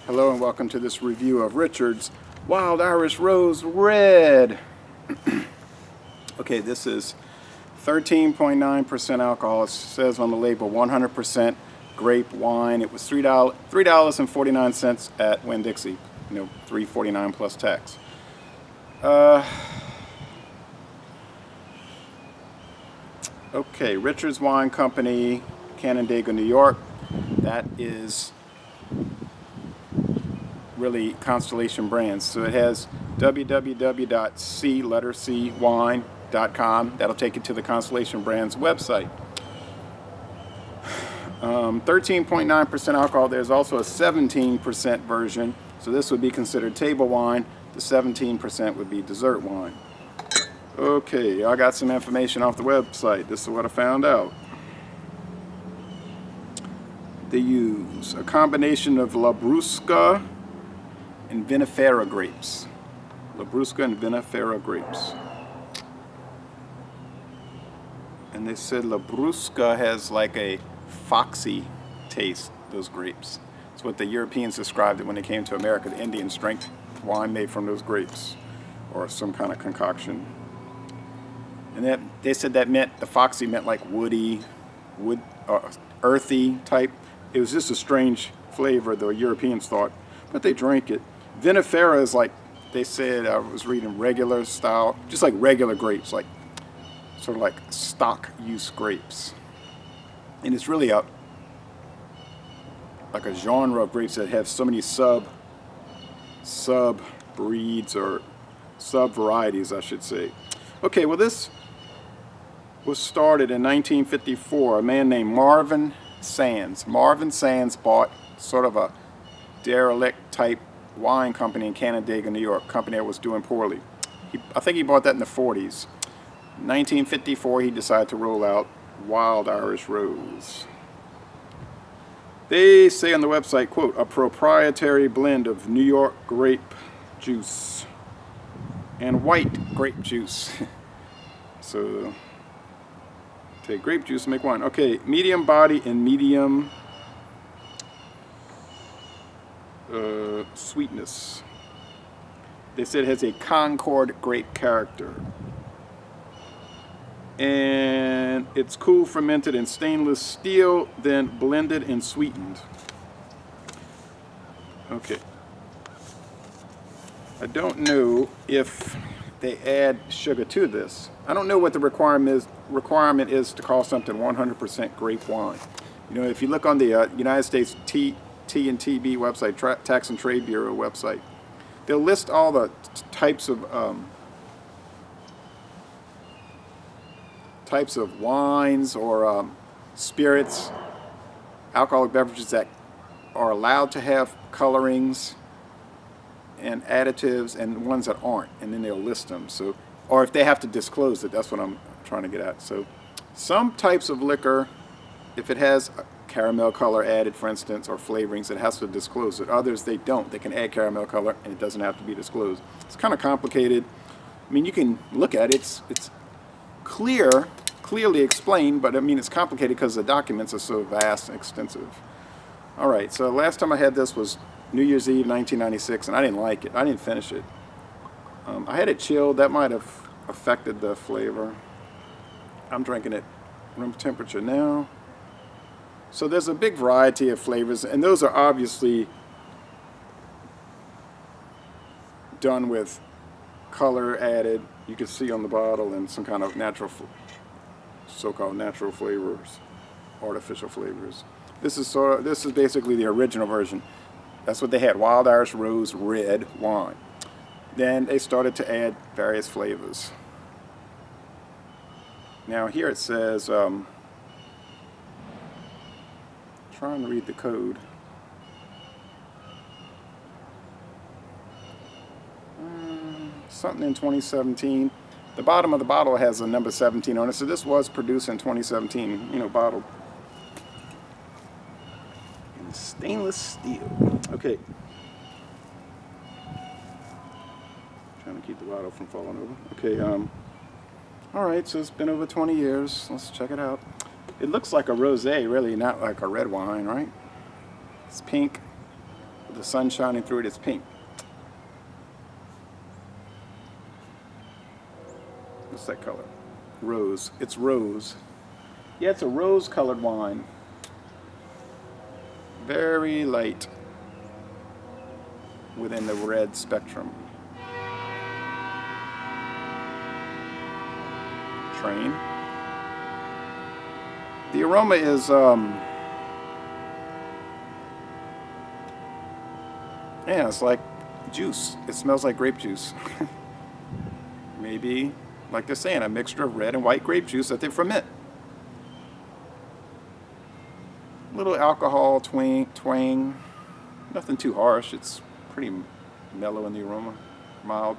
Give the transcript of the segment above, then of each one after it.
Hello and welcome to this review of Richard's Wild Irish Rose Red. Okay, this is 13.9% alcohol. It says on the label 100% grape wine. It was $3.49 at Winn-Dixie. $3.49 plus tax. Okay, Richard's Wine Company, Canandaigua, New York. That is really Constellation brands. So it has www.c-wine.com. That'll take you to the Constellation brands website. 13.9% alcohol. There's also a 17% version. So this would be considered table wine. The 17% would be dessert wine. Okay, I got some information off the website. This is what I found out. They use a combination of Labrusca and Vinifera grapes. Labrusca and Vinifera grapes. And they said Labrusca has like a foxy taste, those grapes. It's what the Europeans described it when they came to America, the Indian strength wine made from those grapes, or some kind of concoction. And that they said that meant, the foxy meant like woody, earthy type. It was just a strange flavor, the Europeans thought, but they drank it. Vinifera is like, they said, I was reading, regular style, just like regular grapes, like sort of like stock use grapes. And it's really like a genre of grapes that have so many sub breeds or sub varieties, I should say. Okay, well, this was started in 1954. A man named Marvin Sands. Marvin Sands bought sort of a derelict type wine company in Canandaigua, New York, company that was doing poorly. I think he bought that in the 40s. 1954, he decided to roll out Wild Irish Rose. They say on the website, quote, a proprietary blend of New York grape juice and white grape juice. So take grape juice and make wine. Okay, medium body and medium sweetness. They said it has a Concord grape character. And it's cool fermented in stainless steel, then blended and sweetened. Okay. I don't know if they add sugar to this. I don't know what the requirement is to call something 100% grape wine. You know, if you look on the United States T&TB website, Tax and Trade Bureau website, they'll list all the types of wines or spirits, alcoholic beverages that are allowed to have colorings and additives, and ones that aren't, and then they'll list them. So, or if they have to disclose it, that's what I'm trying to get at. So some types of liquor, if it has a caramel color added, for instance, or flavorings, it has to disclose it. Others, they don't. They can add caramel color and it doesn't have to be disclosed. It's kind of complicated. I mean, you can look at it, it's clearly explained, but I mean, it's complicated because the documents are so vast and extensive. All right, so last time I had this was New Year's Eve 1996, and I didn't like it. I didn't finish it. I had it chilled. That might have affected the flavor. I'm drinking it room temperature now. So there's a big variety of flavors, and those are obviously done with color added. You can see on the bottle, and some kind of natural, so-called natural flavors, artificial flavors. This is basically the original version. That's what they had, Wild Irish Rose Red wine. Then they started to add various flavors. Now here it says, trying to read the code. Something in 2017. The bottom of the bottle has a number 17 on it, so this was produced in 2017, bottled. In stainless steel. Okay. Trying to keep the bottle from falling over. Okay, alright, so it's been over 20 years. Let's check it out. It looks like a rosé, really, not like a red wine, right? It's pink. the sun shining through it, it's pink. What's that color? Rose. It's rose. Yeah, it's a rose-colored wine. Very light within the red spectrum. Train. The aroma is yeah, it's like juice. It smells like grape juice. Maybe, like they're saying, a mixture of red and white grape juice that they ferment. Little alcohol twang. Nothing too harsh. It's pretty mellow in the aroma, mild.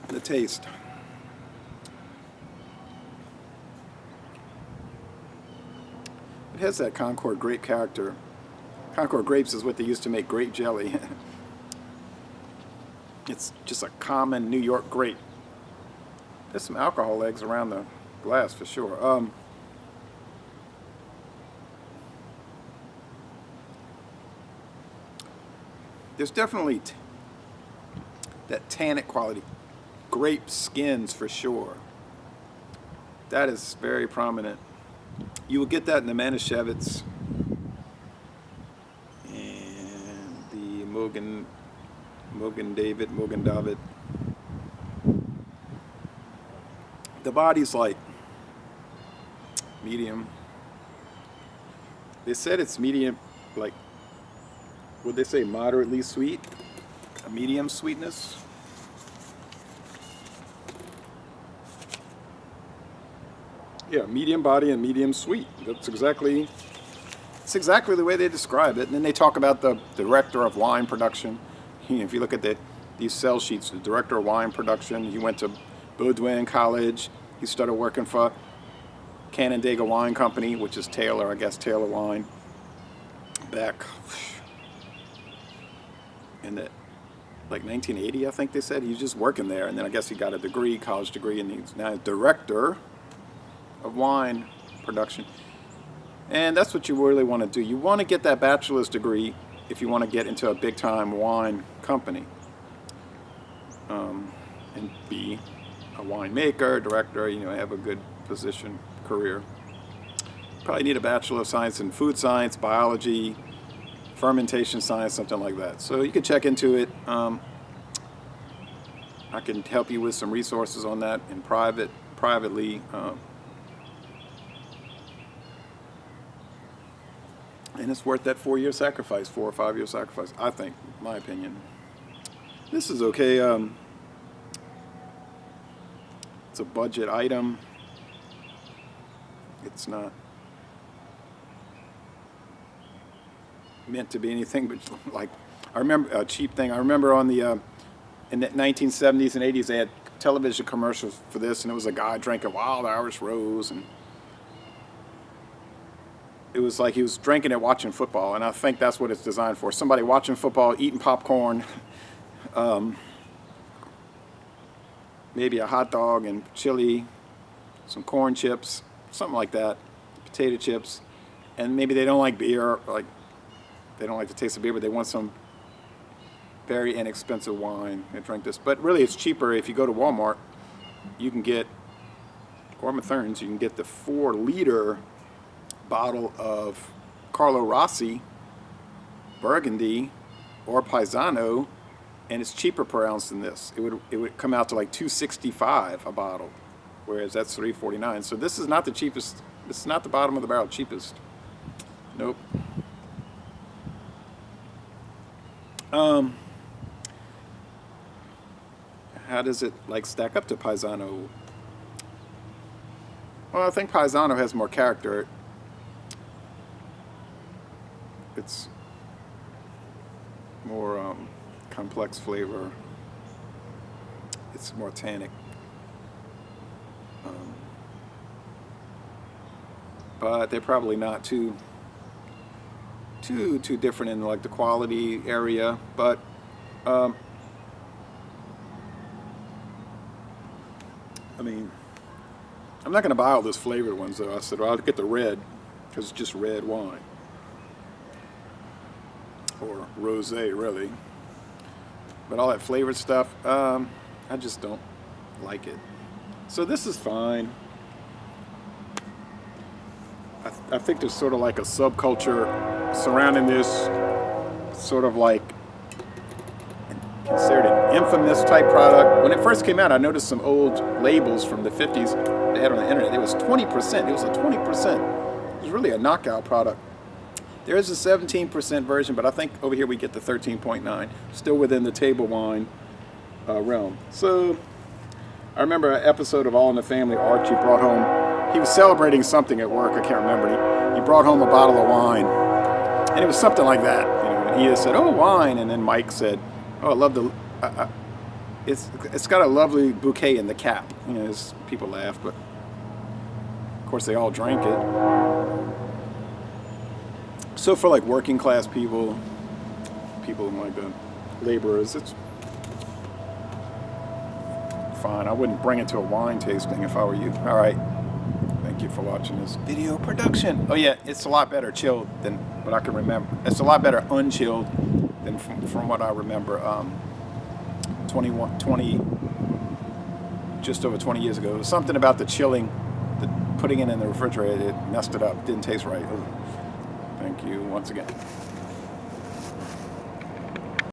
The taste. It has that Concord grape character. Concord grapes is what they used to make grape jelly. It's just a common New York grape. There's some alcohol eggs around the glass for sure. There's definitely that tannic quality. Grape skins for sure. That is very prominent. You will get that in the Manischewitz and the Mogen David. The body's like medium. They said it's medium, like, would they say moderately sweet? A medium sweetness? Yeah, medium body and medium sweet. It's exactly the way they describe it. And then they talk about the director of wine production. If you look at these sell sheets, the director of wine production, he went to Baudouin College. He started working for Canandaigua Wine Company, which is Taylor, I guess, Taylor Wine, back in the, like 1980, I think they said. He was just working there, and then I guess he got a degree, college degree, and he's now director of wine production. And that's what you really want to do. You want to get that bachelor's degree if you want to get into a big-time wine company, and be a winemaker, director, have a good position, career. Probably need a Bachelor of Science in Food Science, Biology, Fermentation Science, something like that. So you can check into it. I can help you with some resources on that in privately. And it's worth that 4 or 5 year sacrifice, I think, in my opinion. This is okay. It's a budget item. It's not meant to be anything but, like, I remember a cheap thing. I remember on the in the 1970s and 80s they had television commercials for this, and it was a guy drinking Wild Irish Rose, and it was like he was drinking it watching football, and I think that's what it's designed for. Somebody watching football, eating popcorn, maybe a hot dog and chili, some corn chips, something like that, potato chips, and maybe they don't like beer, like they don't like the taste of beer, but they want some very inexpensive wine and drink this. But really it's cheaper if you go to Walmart. You can get, or Mathern's, you can get the 4-liter bottle of Carlo Rossi Burgundy or Paisano, and it's cheaper per ounce than this. It would come out to like $2.65 a bottle, whereas that's $3.49. So this is not the cheapest. This is not the bottom of the barrel cheapest. Nope. How does it like stack up to Paisano? Well, I think Paisano has more character. It's more complex flavor. It's more tannic. But they're probably not too different in like the quality area. But I mean, I'm not going to buy all those flavored ones though. I said, well, I'll get the red because it's just red wine. or rosé, really. But all that flavored stuff, I just don't like it. So this is fine. I think there's sort of like a subculture surrounding this, sort of like considered an infamous type product. When it first came out, I noticed some old labels from the 50s they had on the internet. It was 20%. It was a 20%. It was really a knockout product. There is a 17% version, but I think over here we get the 13.9, still within the table wine realm. So I remember an episode of All in the Family. Archie brought home, he was celebrating something at work, I can't remember. He brought home a bottle of wine, and it was something like that. And he said, "Oh, wine," and then Mike said, "Oh, I love the, it's got a lovely bouquet in the cap." People laughed, but of course they all drank it. So for like working class people like the laborers, it's fine. I wouldn't bring it to a wine tasting if I were you. All right. Thank you for watching this video production. Oh yeah, it's a lot better chilled than what I can remember. It's a lot better unchilled than from what I remember. 20, just over 20 years ago. It was something about the chilling, putting it in the refrigerator, it messed it up. It didn't taste right. Thank you once again.